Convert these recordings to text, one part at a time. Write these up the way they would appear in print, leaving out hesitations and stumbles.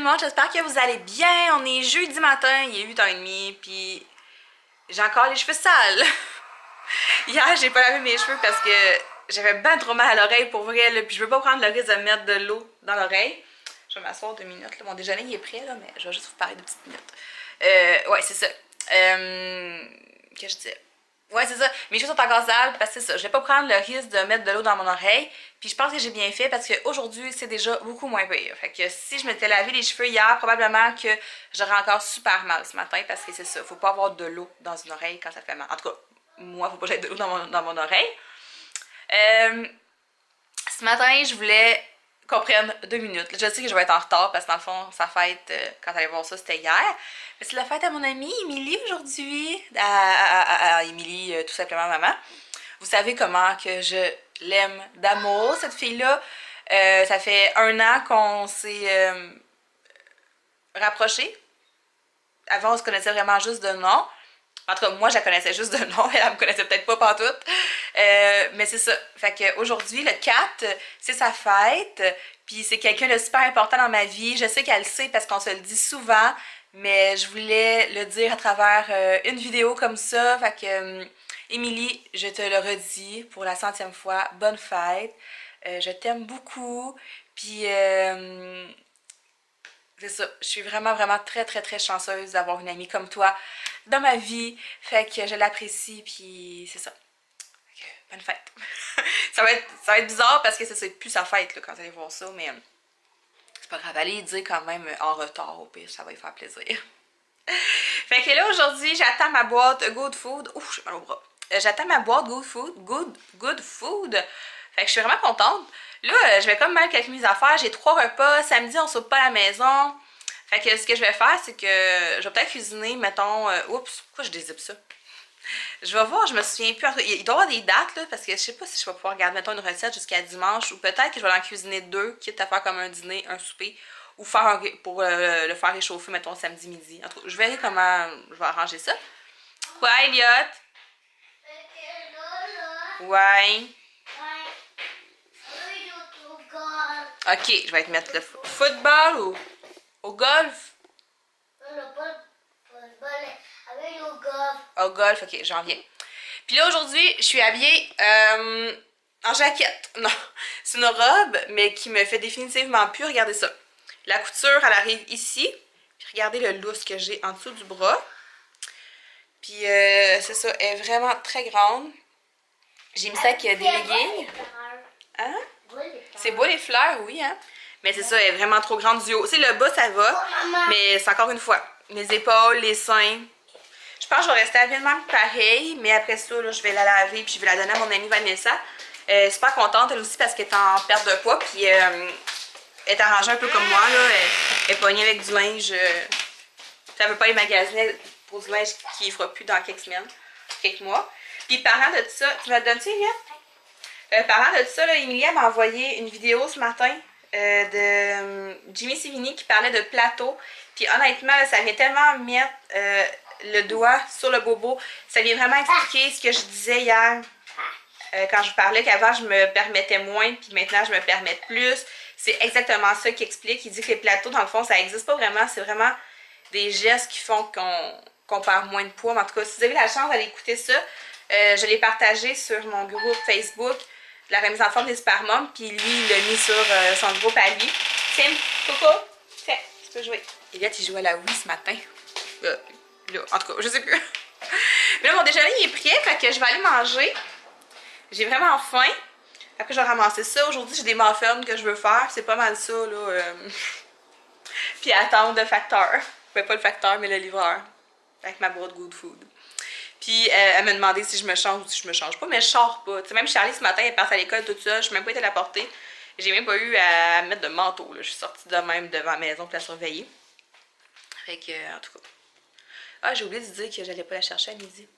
le monde, j'espère que vous allez bien. On est jeudi matin, il est 8h30, puis j'ai encore les cheveux sales. Hier, j'ai pas lavé mes cheveux parce que j'avais ben trop mal à l'oreille pour vrai, là, puis je veux pas prendre le risque de mettre de l'eau dans l'oreille. Je vais m'asseoir 2 minutes, là. Mon déjeuner il est prêt, là, mais je vais juste vous parler de petites minutes. Ouais, c'est ça. Qu'est-ce que je disais? Ouais, c'est ça. Mes cheveux sont encore sales parce que c'est ça. Je vais pas prendre le risque de mettre de l'eau dans mon oreille. Puis je pense que j'ai bien fait parce qu'aujourd'hui, c'est déjà beaucoup moins pire. Fait que si je m'étais lavé les cheveux hier, probablement que j'aurais encore super mal ce matin parce que c'est ça. Faut pas avoir de l'eau dans une oreille quand ça fait mal. En tout cas, moi, faut pas que j'aie de l'eau dans mon oreille. Ce matin, je voulais qu'on prenne 2 minutes. Je sais que je vais être en retard parce que dans le fond, sa fête, quand elle allait voir ça, c'était hier. Mais c'est la fête à mon amie Émilie aujourd'hui. À Émilie, tout simplement maman. Vous savez comment que je l'aime d'amour, cette fille-là. Ça fait 1 an qu'on s'est rapprochés. Avant, on se connaissait vraiment juste de nom. En tout cas, moi, je la connaissais juste de nom. Elle me connaissait peut-être pas pantoute. Mais c'est ça. Fait qu'aujourd'hui, le 4, c'est sa fête. Puis c'est quelqu'un de super important dans ma vie. Je sais qu'elle le sait parce qu'on se le dit souvent. Mais je voulais le dire à travers une vidéo comme ça. Fait que, Émilie, je te le redis pour la 100e fois. Bonne fête. Je t'aime beaucoup. Puis... c'est ça, je suis vraiment, vraiment très, très, très chanceuse d'avoir une amie comme toi dans ma vie. Fait que je l'apprécie, puis c'est ça. Fait que, bonne fête. ça va être bizarre parce que c'est plus sa fête là, quand vous allez voir ça, mais c'est pas grave. Allez dire quand même en retard, au pire, ça va lui faire plaisir. Fait que là, aujourd'hui, j'attends ma boîte Good Food. Ouf, j'ai mal au bras. J'attends ma boîte Good Food. Fait que je suis vraiment contente. Là, je vais comme mettre quelques mises à faire. J'ai 3 repas. Samedi, on soupe pas à la maison. Fait que ce que je vais faire, c'est que je vais peut-être cuisiner, mettons... oups, pourquoi je dézippe ça? Je vais voir, je me souviens plus. Il doit y avoir des dates, là, parce que je sais pas si je vais pouvoir garder, mettons, une recette jusqu'à dimanche. Ou peut-être que je vais en cuisiner 2, quitte à faire comme un dîner, un souper. Ou faire pour le faire réchauffer, mettons, samedi midi. En tout cas, je verrai comment je vais arranger ça. Quoi, Elliot? Ouais. Ok, je vais te mettre le football ou au golf? Au golf, ok, j'en viens. Puis là, aujourd'hui, je suis habillée en jaquette. Non, c'est une robe, mais qui me fait définitivement plus. Regardez ça. La couture, elle arrive ici. Puis regardez le lousse que j'ai en dessous du bras. Puis c'est ça, elle est vraiment très grande. J'ai mis ça avec des leggings. Hein? C'est beau les fleurs, oui, hein? Mais c'est ça, elle est vraiment trop grande du haut. Tu sais, le bas, ça va, mais c'est encore une fois, les épaules, les seins. Je pense que je vais rester habillée de même pareil, mais après ça, là, je vais la laver puis je vais la donner à mon amie Vanessa. Super contente, elle aussi, parce qu'elle est en perte de poids, puis elle est arrangée un peu comme moi, là. Elle est pognée avec du linge. Ça veut pas les magasiner pour du linge qui ne fera plus dans quelques semaines, quelques mois. Puis parlant de ça, tu me la donnes-tu, Emilia? Parlant de ça, là, Emilia m'a envoyé une vidéo ce matin de Jimmy Sivini qui parlait de plateau. Puis honnêtement, là, ça vient tellement mettre le doigt sur le bobo. Ça vient vraiment expliquer ce que je disais hier quand je parlais qu'avant je me permettais moins puis maintenant je me permets plus. C'est exactement ça qu'il explique. Il dit que les plateaux, dans le fond, ça n'existe pas vraiment. C'est vraiment des gestes qui font qu'on perd moins de poids. Mais en tout cas, si vous avez la chance d'aller écouter ça, je l'ai partagé sur mon groupe Facebook, la remise en forme des Super Moms, puis lui, il l'a mis sur son groupe à lui. Tiens, Coco, tiens, tu peux jouer. Elliot, il jouait à la Wii ce matin. Là, en tout cas, je sais plus. Mais là, mon déjeuner, il est prêt, fait que je vais aller manger. J'ai vraiment faim. Après, je vais ramasser ça. Aujourd'hui, j'ai des muffins que je veux faire. C'est pas mal ça, là. Puis attendre le facteur. Ben, pas le facteur, mais le livreur. Avec ma boîte Good Food. Puis elle m'a demandé si je me change ou si je me change pas, mais je sors pas. T'sais, même Charlie ce matin, elle passe à l'école toute seule, je suis même pas été la porter. J'ai même pas eu à mettre de manteau, là. Je suis sortie de même devant la maison pour la surveiller. Fait que, en tout cas. Ah, j'ai oublié de dire que j'allais pas la chercher à midi.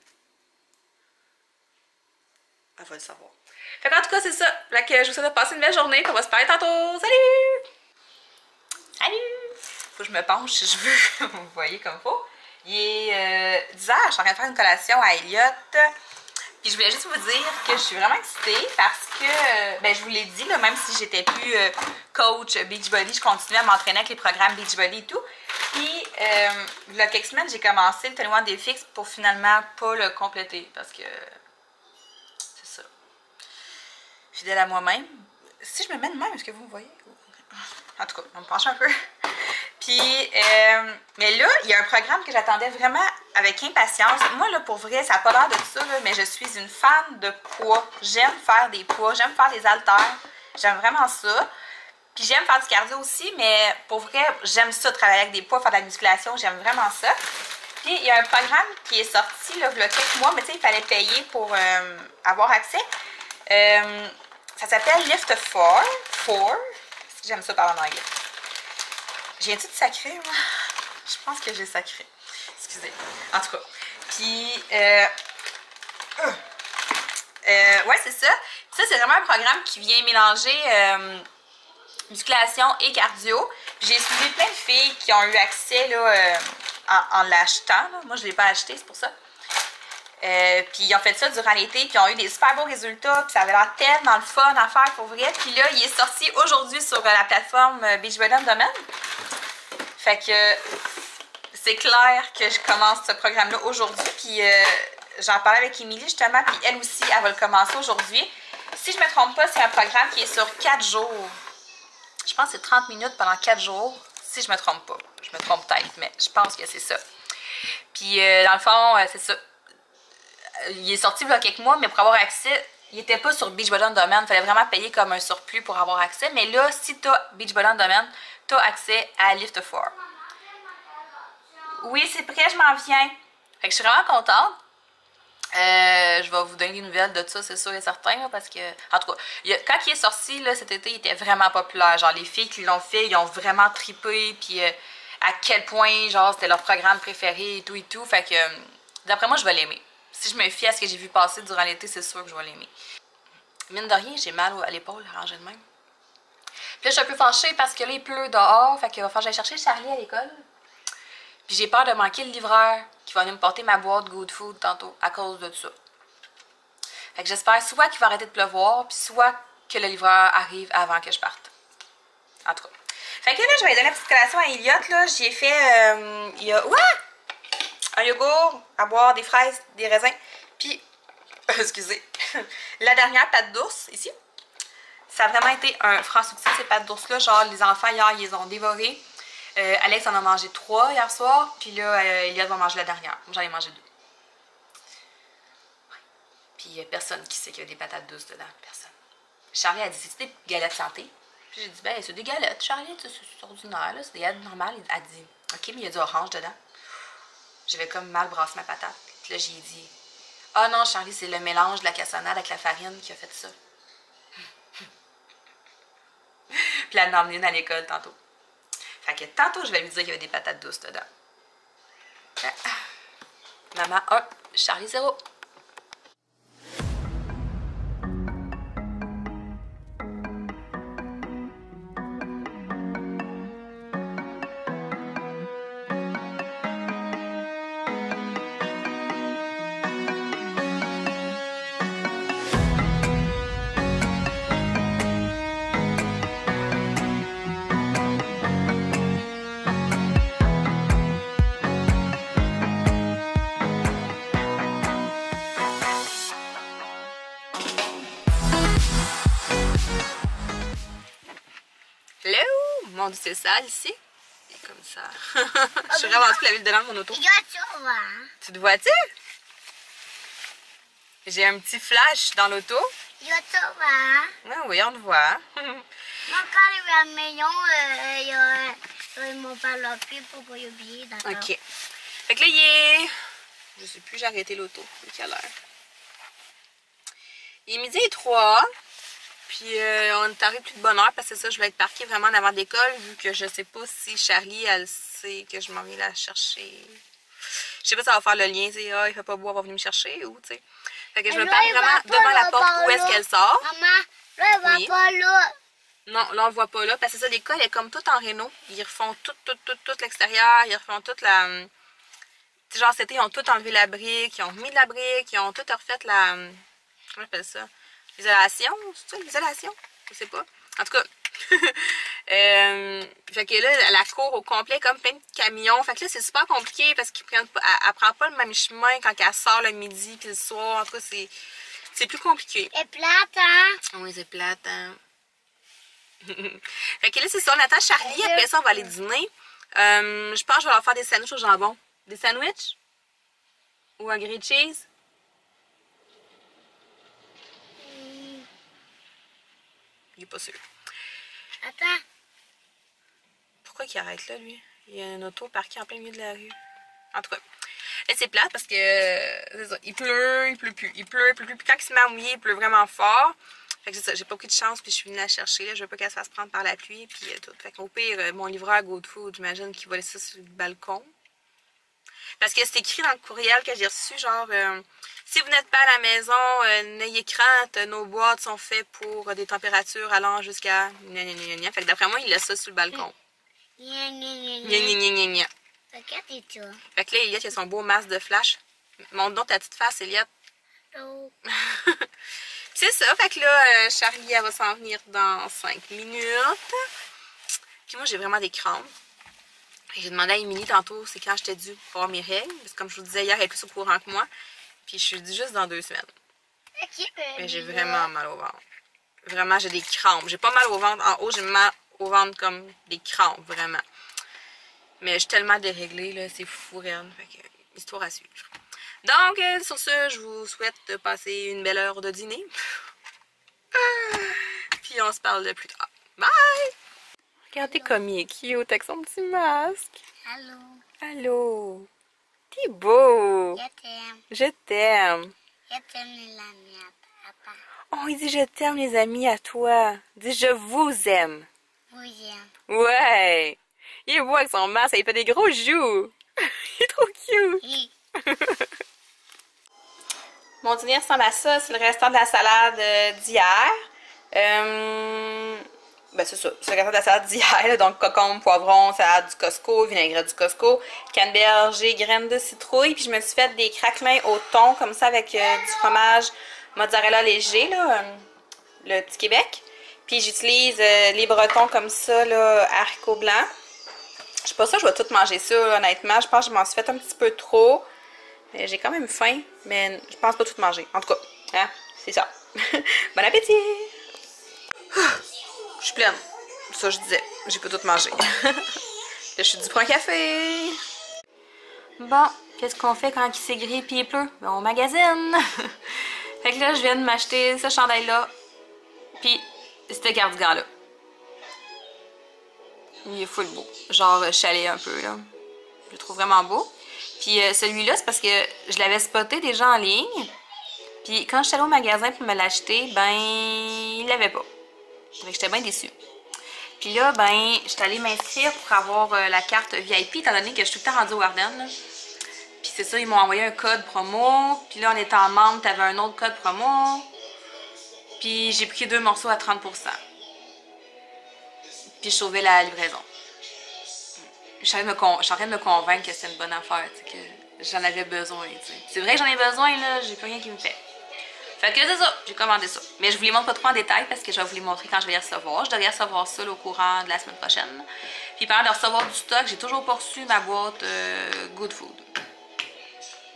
Elle va le savoir. Fait qu'en tout cas, c'est ça. Fait que je vous souhaite de passer une belle journée, puis on va se parler tantôt. Salut! Salut! Faut que je me penche si je veux. Vous voyez comme faut. Il est 10h, je suis en train de faire une collation à Elliot. Puis je voulais juste vous dire que je suis vraiment excitée parce que, ben je vous l'ai dit, là, même si j'étais plus coach Beachbody, je continuais à m'entraîner avec les programmes Beachbody et tout. Puis, il y a quelques semaines, j'ai commencé le 21 Day Fix pour finalement pas le compléter parce que c'est ça. Fidèle à moi-même. Si je me mets de même, est-ce que vous me voyez? En tout cas, on me penche un peu. Puis, mais là, il y a un programme que j'attendais vraiment avec impatience. Moi, là, pour vrai, ça n'a pas l'air de ça, là, mais je suis une fan de poids. J'aime faire des poids, j'aime faire des haltères. J'aime vraiment ça. Puis j'aime faire du cardio aussi, mais pour vrai, j'aime ça, travailler avec des poids, faire de la musculation, j'aime vraiment ça. Puis, il y a un programme qui est sorti, là, il y a quelques mois, mais tu sais, il fallait payer pour avoir accès. Ça s'appelle Lift 4. J'aime ça parler en anglais. J'ai-tu de sacré, moi? Je pense que j'ai sacré. Excusez. En tout cas. Puis, ouais, c'est ça. Ça, c'est vraiment un programme qui vient mélanger musculation et cardio. J'ai suivi plein de filles qui ont eu accès là, en l'achetant. Moi, je ne l'ai pas acheté, c'est pour ça. Puis ils ont fait ça durant l'été, puis ils ont eu des super beaux résultats, puis ça avait l'air tellement le fun à faire pour vrai. Puis là, il est sorti aujourd'hui sur la plateforme Beachbody On Demand. Fait que c'est clair que je commence ce programme-là aujourd'hui, puis j'en parlais avec Émilie justement, puis elle aussi, elle va le commencer aujourd'hui. Si je ne me trompe pas, c'est un programme qui est sur 4 jours. Je pense que c'est 30 minutes pendant 4 jours, si je ne me trompe pas. Je me trompe peut-être, mais je pense que c'est ça. Puis dans le fond, c'est ça. Il est sorti il y a quelques mois, mais pour avoir accès, il n'était pas sur Beachbody On Demand. Il fallait vraiment payer comme un surplus pour avoir accès. Mais là, si tu as Beachbody On Demand, tu as accès à Lift 4. Oui, c'est prêt, je m'en viens. Fait que je suis vraiment contente. Je vais vous donner des nouvelles de ça, c'est sûr et certain, là, parce que, en tout cas, quand il est sorti là, cet été, il était vraiment populaire. Genre, les filles qui l'ont fait, ils ont vraiment trippé, puis à quel point, genre, c'était leur programme préféré et tout et tout. Fait que, d'après moi, je vais l'aimer. Si je me fie à ce que j'ai vu passer durant l'été, c'est sûr que je vais l'aimer. Mine de rien, j'ai mal à l'épaule, rangé de même. Puis là, je suis un peu fâchée parce que là, il pleut dehors, fait qu'il va falloir que j'aille chercher Charlie à l'école. Puis j'ai peur de manquer le livreur qui va venir me porter ma boîte Good Food tantôt à cause de ça. Fait que j'espère soit qu'il va arrêter de pleuvoir, puis soit que le livreur arrive avant que je parte. En tout cas. Fait que là, je vais donner la petite collation à Elliot, là. J'ai fait, il y a, un yogourt à boire, des fraises, des raisins, puis, excusez, la dernière pâte d'ours, ici. Ça a vraiment été un franc succès, ces pâtes d'ours-là. Genre, les enfants, hier, ils les ont dévorées. Alex en a mangé 3 hier soir, puis là, Eliade va manger la dernière. Moi, j'en ai mangé 2. Ouais. Puis personne qui sait qu'il y a des patates douces dedans. Personne. Charlie a dit, c'est des galettes santé. Puis j'ai dit, ben, c'est des galettes, Charlie, c'est ordinaire, c'est des galettes normales. Elle a dit, ok, mais il y a du orange dedans. J'avais comme mal brassé ma patate. Puis là, j'ai dit, ah non, Charlie, c'est le mélange de la cassonade avec la farine qui a fait ça. Puis elle m'a emmenée à l'école tantôt. Fait que tantôt, je vais lui dire qu'il y avait des patates douces dedans. Maman 1, Charlie 0. Hello! Mon Dieu, c'est sale ici. C'est comme ça. Je suis vraiment toute la ville dedans de mon auto. Tu te vois-tu? J'ai un petit flash dans l'auto. Ah oui, on te voit. Ok. Fait que là, il est... Je sais plus, j'ai arrêté l'auto. Quelle heure? Il est 12h03. Puis on est arrivé plus de bonne heure parce que c'est ça, je vais être parquée vraiment en avant de l'école vu que je sais pas si Charlie, elle sait que je m'en vais la chercher. Je sais pas si ça va faire le lien, tu sais, ah, il fait pas beau, elle va venir me chercher ou, tu sais. Fait que je me parque vraiment devant la porte où est-ce qu'elle sort. Maman, là, elle va pas là. Non, là, on le voit pas là parce que ça, l'école est comme tout en réno. Ils refont tout l'extérieur, ils refont toute la... Tu genre cet été, ils ont tout enlevé la brique, ils ont remis de la brique, ils ont tout refait la... Comment on appelle ça? L'isolation? C'est ça, l'isolation? Je sais pas. En tout cas... fait que là, la cour au complet, comme plein de camions. Fait que là, c'est super compliqué parce qu'elle prend pas le même chemin quand elle sort le midi puis le soir. En tout cas, c'est plus compliqué. C'est plate, hein? Oui, c'est plate, hein? Fait que là, c'est ça. On attend Charlie. Après ça, on va aller dîner. Je pense que je vais leur faire des sandwichs au jambon. Des sandwichs? Ou un grilled cheese? Il est pas sûr. Attends. Pourquoi il arrête là, lui? Il y a une auto parquée en plein milieu de la rue. En tout cas, là, c'est plate parce que c'est ça, il pleut plus. Il pleut plus. Puis quand il se met à mouiller, il pleut vraiment fort. Fait que c'est ça, j'ai pas pris de chance, puis je suis venue la chercher. Là. Je veux pas qu'elle se fasse prendre par la pluie, puis tout. Fait qu'au pire, mon livreur Good Food, j'imagine qu'il va laisser ça sur le balcon. Parce que c'est écrit dans le courriel que j'ai reçu, genre, si vous n'êtes pas à la maison, n'ayez crainte, nos boîtes sont faites pour des températures allant jusqu'à... Fait que d'après moi, il laisse ça sur le balcon. Gna, gna, gna, Gna, gna, gna, gna, gna. Regarde toi. Fait que là, Eliott, il a son beau masque de flash. Montre donc ta petite face, Eliott. Oh. C'est ça, fait que là, Charlie, elle va s'en venir dans 5 minutes. Puis moi, j'ai vraiment des crampes. J'ai demandé à Émilie tantôt, c'est quand j'étais due pour avoir mes règles. Parce que comme je vous disais hier, elle est plus au courant que moi. Puis je suis due juste dans 2 semaines. Mais j'ai vraiment mal au ventre. Vraiment, j'ai des crampes. J'ai pas mal au ventre en haut, j'ai mal au ventre comme des crampes, vraiment. Mais je suis tellement déréglée, là, c'est fou, rien. Fait que, histoire à suivre. Donc, sur ce, je vous souhaite de passer une belle heure de dîner. Puis on se parle de plus tard. Bye! Regardez comme il est cute avec son petit masque. Allô. Allô? T'es beau! Je t'aime. Je t'aime. Je t'aime les amis à papa. Oh, il dit je t'aime les amis à toi. Dis je vous aime. Oui, j'aime. Ouais! Il est beau avec son masque, il fait des gros joues. Il est trop cute. Oui. Mon dîner ressemble à ça, c'est le restant de la salade d'hier. Ben c'est ça, c'est le restant de la salade d'hier, donc cocombe, poivron, salade du Costco, vinaigrette du Costco, canneberge et graines de citrouille. Puis je me suis fait des craquelins au thon, comme ça, avec du fromage mozzarella léger, là, le petit Québec. Puis j'utilise les bretons comme ça, là, haricots blancs. Je suis pas sûre que je vais tout manger ça, là, honnêtement. Je pense que je m'en suis fait un petit peu trop. J'ai quand même faim, mais je pense pas tout manger. En tout cas, hein, c'est ça. Bon appétit! Je suis pleine. Ça, je disais. J'ai pas tout mangé. Là, je suis due pour un café. Bon, qu'est-ce qu'on fait quand il s'est gris et il pleut? Ben, on magasine. Fait que là, je viens de m'acheter ce chandail-là. Puis, ce cardigan-là. Il est full beau. Genre chalet un peu, là. Je le trouve vraiment beau. Puis celui-là, c'est parce que je l'avais spoté déjà en ligne. Puis quand je suis allée au magasin pour me l'acheter, ben, il l'avait pas. Fait que j'étais bien déçue. Puis là, ben, je suis allée m'inscrire pour avoir la carte VIP, étant donné que je suis tout le temps rendue au Warden, là. Puis c'est ça, ils m'ont envoyé un code promo. Puis là, en étant membre, t'avais un autre code promo. Puis j'ai pris 2 morceaux à 30%. Puis je sauvais la livraison. Je suis en train de me convaincre que c'est une bonne affaire, que j'en avais besoin. C'est vrai que j'en ai besoin, là, j'ai plus rien qui me fait. Fait que c'est ça, j'ai commandé ça. Mais je vous les montre pas trop en détail parce que je vais vous les montrer quand je vais les recevoir. Je devrais recevoir ça là, au courant de la semaine prochaine. Puis pendant de recevoir du stock, j'ai toujours pas reçu ma boîte Good Food.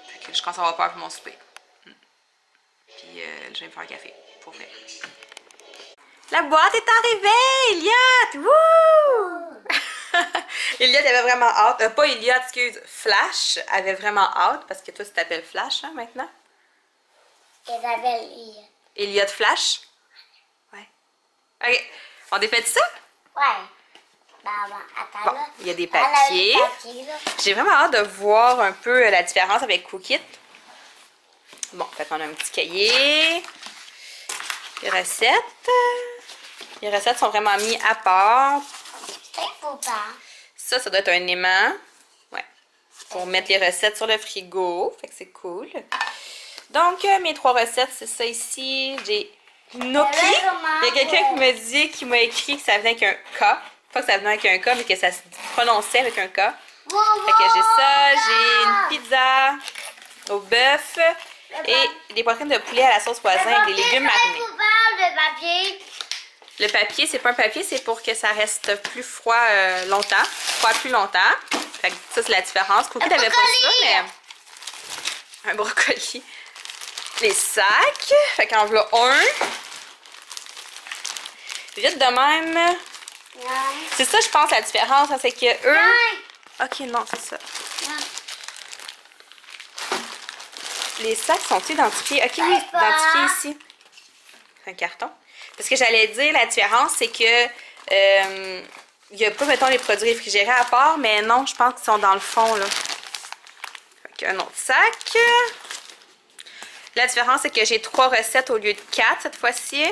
Fait que je commence à avoir peur pour mon souper. Puis je vais me faire un café, pour vrai. La boîte est arrivée, Eliott! Wouh! Eliott avait vraiment hâte. Pas Eliott, excuse. Flash avait vraiment hâte parce que toi, tu t'appelles Flash hein, maintenant. Et j'avais Eliott. Eliott Flash? Ouais. Ok. On défait ça? Ouais. Ben, attends Bon, là. il y a des papiers. J'ai vraiment hâte de voir un peu la différence avec Cookit. Bon, fait qu'on a un petit cahier. Les recettes. Les recettes sont vraiment mises à part. Ça doit être un aimant. Ouais. Pour mettre les recettes sur le frigo. Fait que c'est cool. Donc, mes 3 recettes, c'est ça ici. J'ai gnocchi. Il y a quelqu'un qui me dit, qui m'a écrit que ça venait avec un K. Pas que ça venait avec un K, mais que ça se prononçait avec un K. Fait que j'ai ça, j'ai une pizza au bœuf et des poitrines de poulet à la sauce poison avec des légumes marinés. Le papier. Le papier, c'est pas un papier, c'est pour que ça reste plus froid longtemps. Froid plus longtemps. Fait que ça, c'est la différence. Cookie t'avais pas ça, mais... Un brocoli. Les sacs. Fait qu'en voilà un. Vite de même. C'est ça, je pense, la différence. C'est que eux... Ok, non, c'est ça. Les sacs sont identifiés? Ok, oui, identifiés ici. C'est un carton. Parce que j'allais dire, la différence, c'est que il n'y a pas, mettons, les produits réfrigérés à part, mais non, je pense qu'ils sont dans le fond, là. Fait un autre sac. La différence, c'est que j'ai 3 recettes au lieu de 4 cette fois-ci.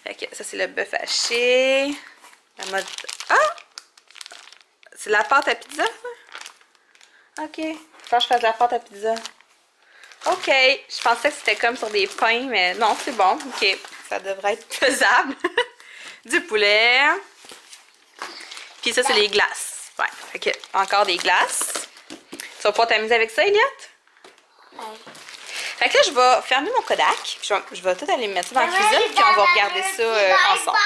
Fait que ça, c'est le bœuf haché. La mode... Ah! C'est la pâte à pizza, ça? Ok. Je pense que je fasse de la pâte à pizza. Ok. Je pensais que c'était comme sur des pains, mais non, c'est bon. Ok. Ça devrait être faisable. Du poulet. Puis ça, c'est les glaces. Ouais. Fait que, encore des glaces. Tu vas pouvoir t'amuser avec ça, Elliot? Ouais. Fait que là, je vais fermer mon Kodak. Puis je vais tout aller me mettre ça dans la cuisine. Puis on va regarder ça ensemble.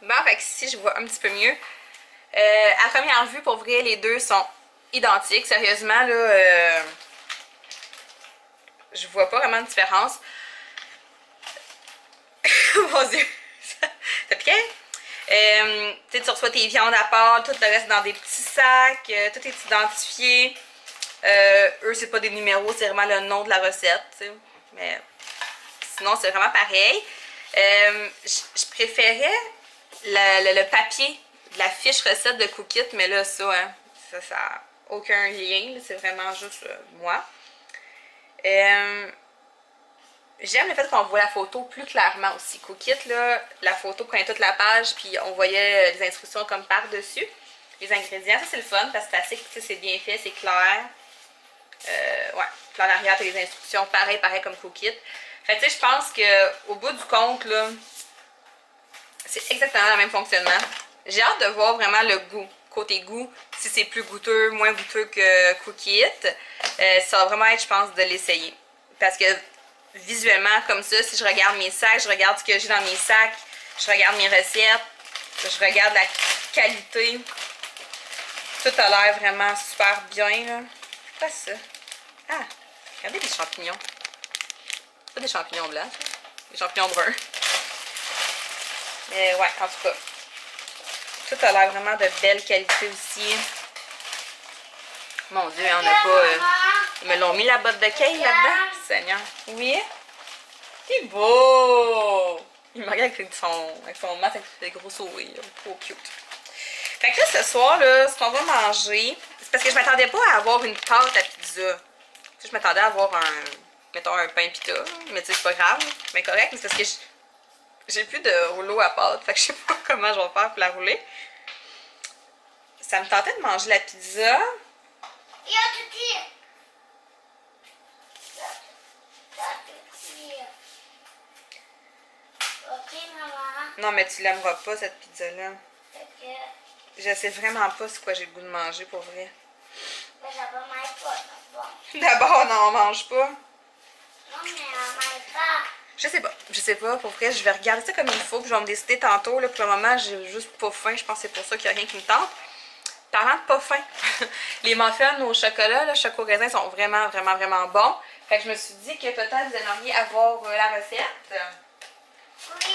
Bon, fait que ici, je vois un petit peu mieux. À première vue, pour vrai, les deux sont identiques. Sérieusement, là, je vois pas vraiment de différence. Mon Dieu, ça piquait. Tu reçois tes viandes à part, tout le reste dans des petits sacs, tout est identifié. Eux, c'est pas des numéros, c'est vraiment le nom de la recette. T'sais. Mais sinon, c'est vraiment pareil. Je préférais le papier de la fiche recette de Cookit, mais là, ça n'a aucun lien. C'est vraiment juste moi. J'aime le fait qu'on voit la photo plus clairement aussi. Cookit, là, la photo prenait toute la page, puis on voyait les instructions comme par-dessus. Les ingrédients, ça c'est le fun, parce que c'est bien fait, c'est clair. Ouais, puis en arrière, tu as les instructions, pareil comme Cookit. Fait que tu sais, je pense qu'au bout du compte, là, c'est exactement le même fonctionnement. J'ai hâte de voir vraiment le goût. Côté goût, si c'est plus goûteux, moins goûteux que Cookit. Ça va vraiment être, je pense, de l'essayer. Parce que visuellement, comme ça, si je regarde mes sacs, je regarde ce que j'ai dans mes sacs, je regarde mes recettes, je regarde la qualité. Tout a l'air vraiment super bien, là. C'est quoi ça? Ah! Regardez les champignons. C'est pas des champignons blancs, ça. Des champignons bruns. Mais ouais, en tout cas. Tout a l'air vraiment de belle qualité aussi. Mon Dieu, on n'a pas... Ils me l'ont mis la botte de cake là-dedans. Seigneur. Oui? C'est beau! Il me regarde avec son masque avec des gros sourires. Trop cute. Fait que là, ce soir, là, ce qu'on va manger, c'est parce que je m'attendais pas à avoir une pâte à pizza. Tu sais, je m'attendais à avoir mettons, un pain pita. Mais tu sais, c'est pas grave. Mais correct, mais c'est parce que j'ai plus de rouleau à pâte. Fait que je sais pas comment je vais faire pour la rouler. Ça me tentait de manger la pizza. Non, mais tu l'aimeras pas, cette pizza-là. Je sais vraiment pas c'est quoi j'ai le goût de manger, pour vrai. D'abord, non, on mange pas. Je sais pas, pour vrai, je vais regarder ça comme il faut, puis je vais me décider tantôt. Là, pour le moment, j'ai juste pas faim, je pense que c'est pour ça qu'il n'y a rien qui me tente. Parlant de pas faim, les muffins au chocolat, le choco raisin sont vraiment, vraiment, vraiment bons. Fait que je me suis dit que peut-être vous aimeriez avoir la recette. Oui.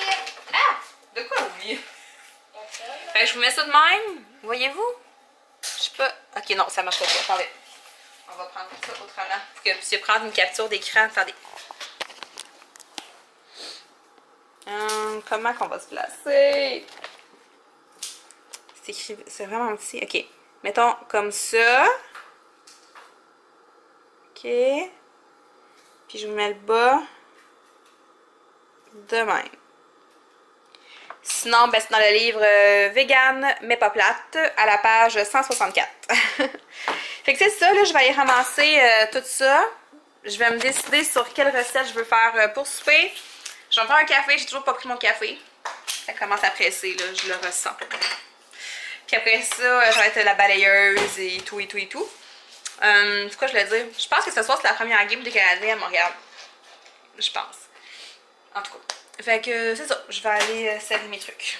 Ah! De quoi oui? Fait que je vous mets ça de même, voyez-vous? Je sais pas. Ok, non, ça marche pas. Attendez. On va prendre ça autrement. Pour que vous puissiez prendre une capture d'écran. Attendez. Comment qu'on va se placer? C'est vraiment petit. Ok. Mettons comme ça. Ok. Puis je vous mets le bas. De même. Sinon, ben, c'est dans le livre Vegan mais pas plate à la page 164. Fait que c'est ça, là, je vais aller ramasser tout ça. Je vais me décider sur quelle recette je veux faire pour souper. Je vais me faire un café, j'ai toujours pas pris mon café. Ça commence à presser, là, je le ressens. Puis Puis après ça, ça va être la balayeuse et tout et tout et tout. C'est quoi je voulais dire? Je pense que ce soir c'est la première game des Canadiens à Montréal. Je pense. En tout cas. Fait que c'est ça. Je vais aller sceller mes trucs.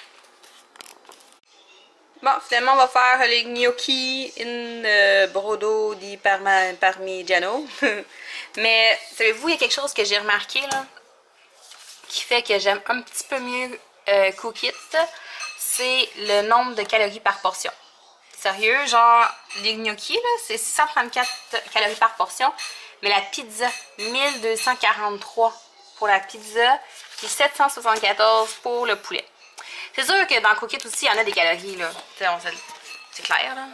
Bon, finalement, on va faire les gnocchi in brodo di parmigiano. Mais, savez-vous, il y a quelque chose que j'ai remarqué, là, qui fait que j'aime un petit peu mieux Cook It, c'est le nombre de calories par portion. Sérieux, genre, les gnocchis, là, c'est 634 calories par portion, mais la pizza, 1243 pour la pizza, puis 774 pour le poulet. C'est sûr que dans Cook It aussi, il y en a des calories, là. C'est clair, là.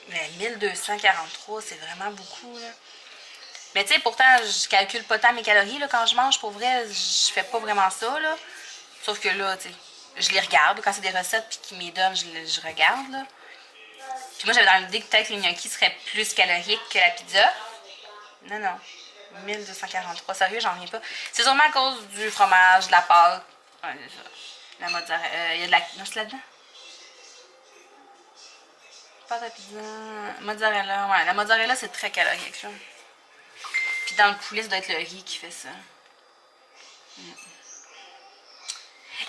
Mais 1243, c'est vraiment beaucoup, là. Mais tu sais, pourtant, je calcule pas tant mes calories, là, quand je mange. Pour vrai, je fais pas vraiment ça, là. Sauf que là, tu sais, je les regarde. Quand c'est des recettes puis qu'ils me donnent, je regarde, là. Puis moi, j'avais dans l'idée que peut-être les gnocchis seraient plus caloriques que la pizza. Non, non. 1243, sérieux, j'en reviens pas. C'est sûrement à cause du fromage, de la pâte. Ouais, c'est ça. La mozzarella. Il y a de la... Non, c'est là-dedans? Pâte à pizza. Mozzarella. Ouais, la mozzarella, c'est très calorique, là. Puis dans le poulet, ça doit être le riz qui fait ça.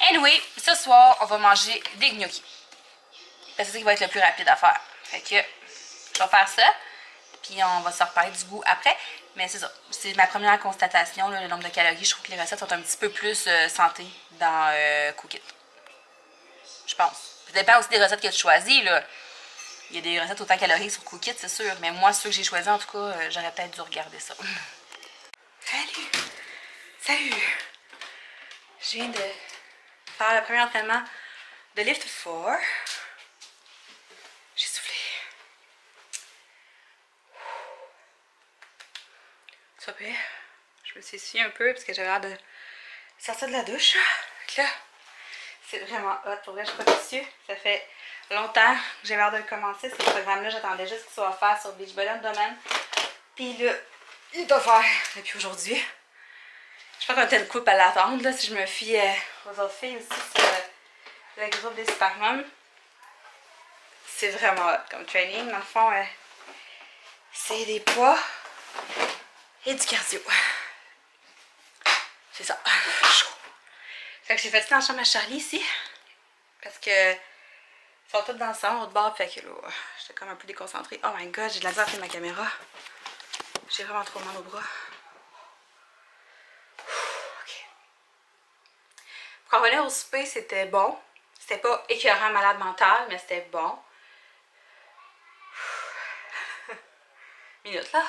Anyway, ce soir, on va manger des gnocchis. Parce que c'est ça qui va être le plus rapide à faire. Fait que je vais faire ça. Puis on va se reparler du goût après. Mais c'est ça. C'est ma première constatation, là, le nombre de calories. Je trouve que les recettes sont un petit peu plus santé dans Cook It. Je pense. Ça dépend aussi des recettes que tu choisis, là. Il y a des recettes autant caloriques sur Cook It, c'est sûr. Mais moi, ceux que j'ai choisis, en tout cas, j'aurais peut-être dû regarder ça. Salut! Salut! Je viens de faire le premier entraînement de Lift 4. J'ai soufflé. Ça fait. Je me suis essuyée un peu parce que j'avais l'air de sortir de la douche. Donc là, c'est vraiment hot. Pour vrai, je suis pas dessus. Ça fait longtemps que j'avais l'air de le commencer. Ce programme-là, j'attendais juste qu'il soit offert sur Beachbody Domaine. Puis là, il est offert depuis aujourd'hui. Je pense qu'on était une couple à l'attendre, là, si je me fie aux autres filles aussi sur le groupe des Supermom. C'est vraiment hot comme training. Dans le fond, c'est des poids et du cardio. C'est ça. Chaud. Fait que j'ai fait ça dans la chambre à Charlie ici. Parce que ils sont tous dans le salon, autre bord. Fait que là, j'étais comme un peu déconcentrée. Oh my god, j'ai de la misère à faire ma caméra. J'ai vraiment trop mal au bras. Pour revenir au souper, c'était bon. C'était pas écœurant malade mental, mais c'était bon. Minute là.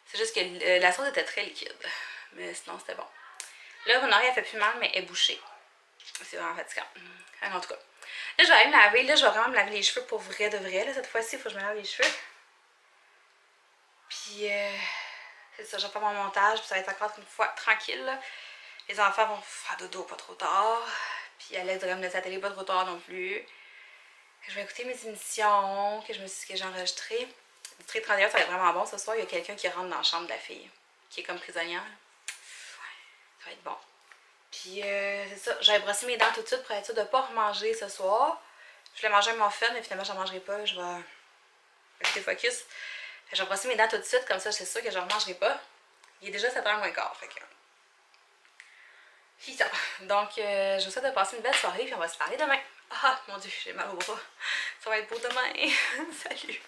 C'est juste que la sauce était très liquide. Mais sinon, c'était bon. Là, mon oreille, elle fait plus mal, mais elle est bouchée. C'est vraiment fatigant. En tout cas. Là, je vais aller me laver. Là, je vais vraiment me laver les cheveux pour vrai de vrai. Là, cette fois-ci, il faut que je me lave les cheveux. Puis, c'est ça, je vais faire mon montage. Puis ça va être encore une fois tranquille, là. Les enfants vont faire dodo pas trop tard. Puis Alex devrait me laisser à la télé pas trop tard non plus. Je vais écouter mes émissions que j'ai enregistrées. Le District 31, ça va être vraiment bon ce soir. Il y a quelqu'un qui rentre dans la chambre de la fille, qui est comme prisonnière. Ouais, ça va être bon. Puis c'est ça, j'avais brossé mes dents tout de suite pour être sûre de ne pas remanger ce soir. Je voulais manger un muffin, mais finalement je n'en mangerai pas. Je vais rester focus. Je vais brosser mes dents tout de suite, comme ça je suis sûre que je ne remangerai pas. Il est déjà 7h moins quart, fait que... Puis ça. Donc, je vous souhaite de passer une belle soirée, puis on va se parler demain. Ah, mon Dieu, j'ai mal au bras. Ça va être beau demain. Salut!